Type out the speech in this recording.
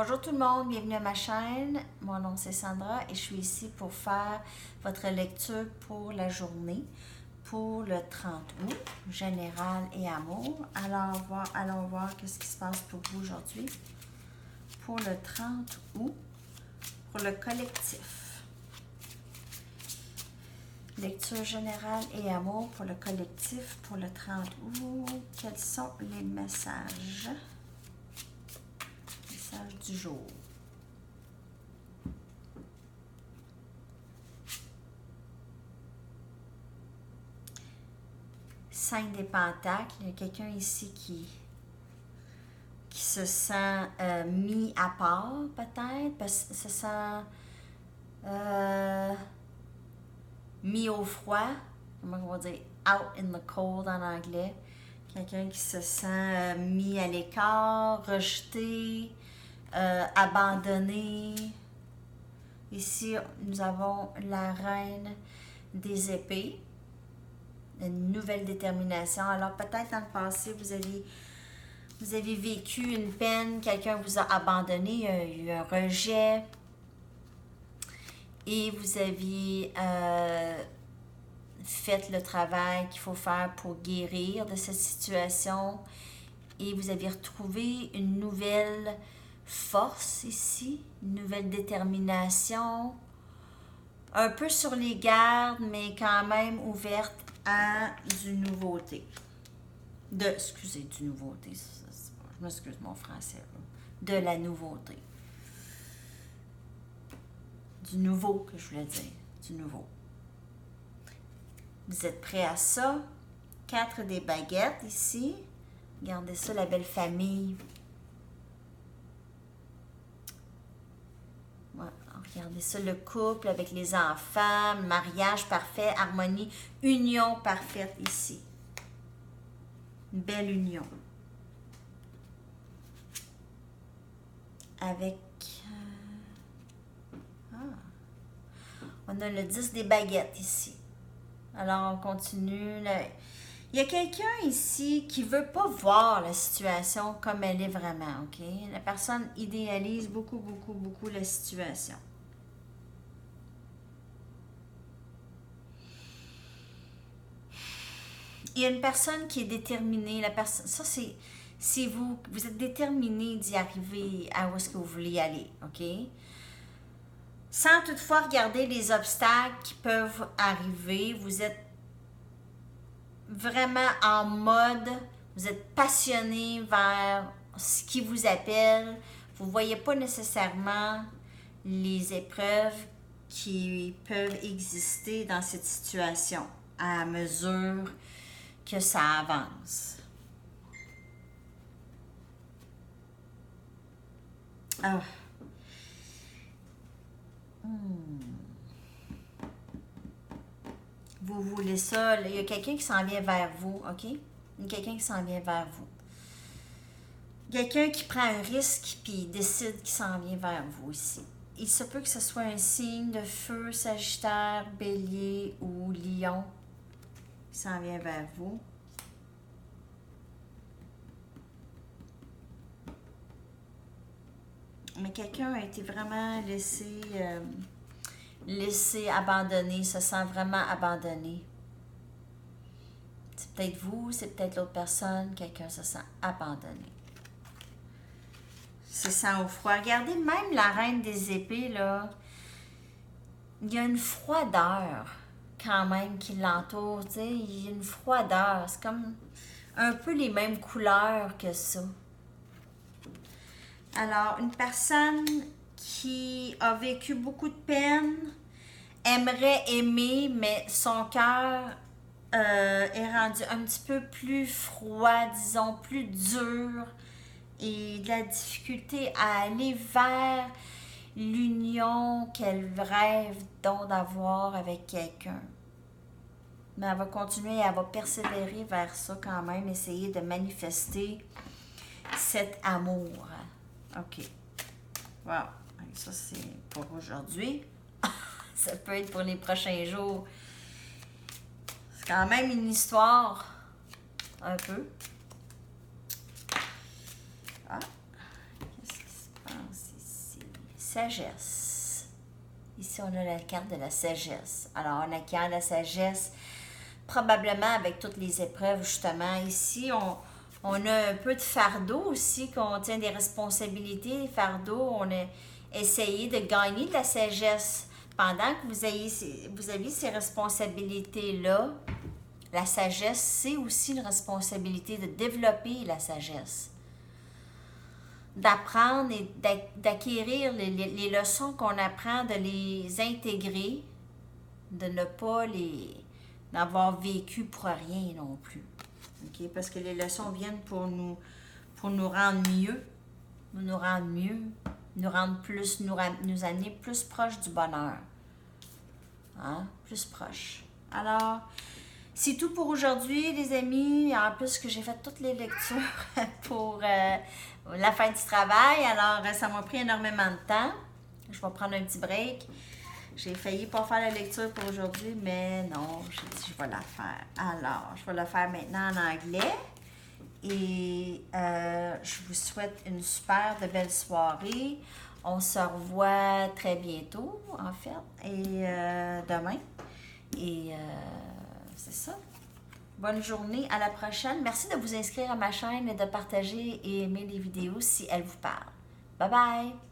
Bonjour tout le monde, bienvenue à ma chaîne. Mon nom c'est Sandra et je suis ici pour faire votre lecture pour la journée, pour le 30 août, général et amour. Allons voir ce qui se passe pour vous aujourd'hui. Pour le 30 août, pour le collectif. Lecture générale et amour pour le collectif pour le 30 août. Quels sont les messages? Message du jour. Cinq des pentacles. Il y a quelqu'un ici qui se sent mis à part, peut-être, parce que se sent mis au froid. Comment on va dire? Out in the cold en anglais. Quelqu'un qui se sent mis à l'écart, rejeté, abandonné. Ici, nous avons la reine des épées. Une nouvelle détermination. Alors, peut-être dans le passé, vous avez vécu une peine, quelqu'un vous a abandonné, il y a eu un rejet. Et vous aviez fait le travail qu'il faut faire pour guérir de cette situation. Et vous avez retrouvé une nouvelle force ici, une nouvelle détermination, un peu sur les gardes, mais quand même ouverte à du nouveauté. Excusez, du nouveauté, je m'excuse mon français, là. De la nouveauté. Du nouveau que je voulais dire, du nouveau. Vous êtes prêts à ça? 4 des baguettes ici. Regardez ça, la belle famille. Regardez ça, le couple avec les enfants, mariage parfait, harmonie, union parfaite ici. Une belle union. Avec... on a le 10 des baguettes ici. Alors, on continue. Il y a quelqu'un ici qui ne veut pas voir la situation comme elle est vraiment, OK? La personne idéalise beaucoup la situation. Il y a une personne qui est déterminée. Ça, c'est vous. Vous êtes déterminé d'y arriver à où est-ce que vous voulez aller, OK? Sans toutefois regarder les obstacles qui peuvent arriver, vous êtes vraiment en mode, vous êtes passionné vers ce qui vous appelle. Vous ne voyez pas nécessairement les épreuves qui peuvent exister dans cette situation à mesure que ça avance. Ah. Vous voulez ça, il y a quelqu'un qui s'en vient vers vous, OK? Il y a quelqu'un qui s'en vient vers vous. Quelqu'un qui prend un risque puis décide qu'il s'en vient vers vous ici. Il se peut que ce soit un signe de feu, Sagittaire, Bélier ou Lion qui s'en vient vers vous. Mais quelqu'un a été vraiment laissé abandonné, se sent vraiment abandonné. C'est peut-être vous, c'est peut-être l'autre personne, quelqu'un se sent abandonné. Se sent au froid. Regardez, même la reine des épées, là, il y a une froideur quand même qui l'entoure, tu sais, il y a une froideur, c'est comme un peu les mêmes couleurs que ça. Alors, une personne qui a vécu beaucoup de peine, aimerait aimer, mais son cœur est rendu un petit peu plus froid, disons, plus dur, et de la difficulté à aller vers l'union qu'elle rêve donc d'avoir avec quelqu'un. Mais elle va continuer, elle va persévérer vers ça quand même, essayer de manifester cet amour. OK. Wow. Ça, c'est pour aujourd'hui. Ça peut être pour les prochains jours. C'est quand même une histoire. Un peu. Ah. Qu'est-ce qui se passe sagesse. Ici, on a la carte de la sagesse. Alors, on acquiert la sagesse probablement avec toutes les épreuves, justement. Ici, on a un peu de fardeau aussi, qu'on tient des responsabilités, fardeau. On a essayé de gagner de la sagesse. Pendant que vous avez ces responsabilités-là, la sagesse, c'est aussi une responsabilité de développer la sagesse. D'apprendre et d'acquérir les leçons qu'on apprend, de les intégrer, de ne pas n'avoir vécu pour rien non plus. Okay? Parce que les leçons viennent pour nous rendre mieux, nous rendre plus, nous amener plus proche du bonheur. Hein? Plus proche. Alors, c'est tout pour aujourd'hui, les amis. En plus que j'ai fait toutes les lectures pour la fin du travail. Alors, ça m'a pris énormément de temps. Je vais prendre un petit break. J'ai failli pas faire la lecture pour aujourd'hui, mais non, j'ai dit je vais la faire. Alors, je vais la faire maintenant en anglais. Et je vous souhaite une super de belle soirée. On se revoit très bientôt, en fait, et demain. Et c'est ça. Bonne journée, à la prochaine. Merci de vous inscrire à ma chaîne et de partager et aimer les vidéos si elles vous parlent. Bye bye!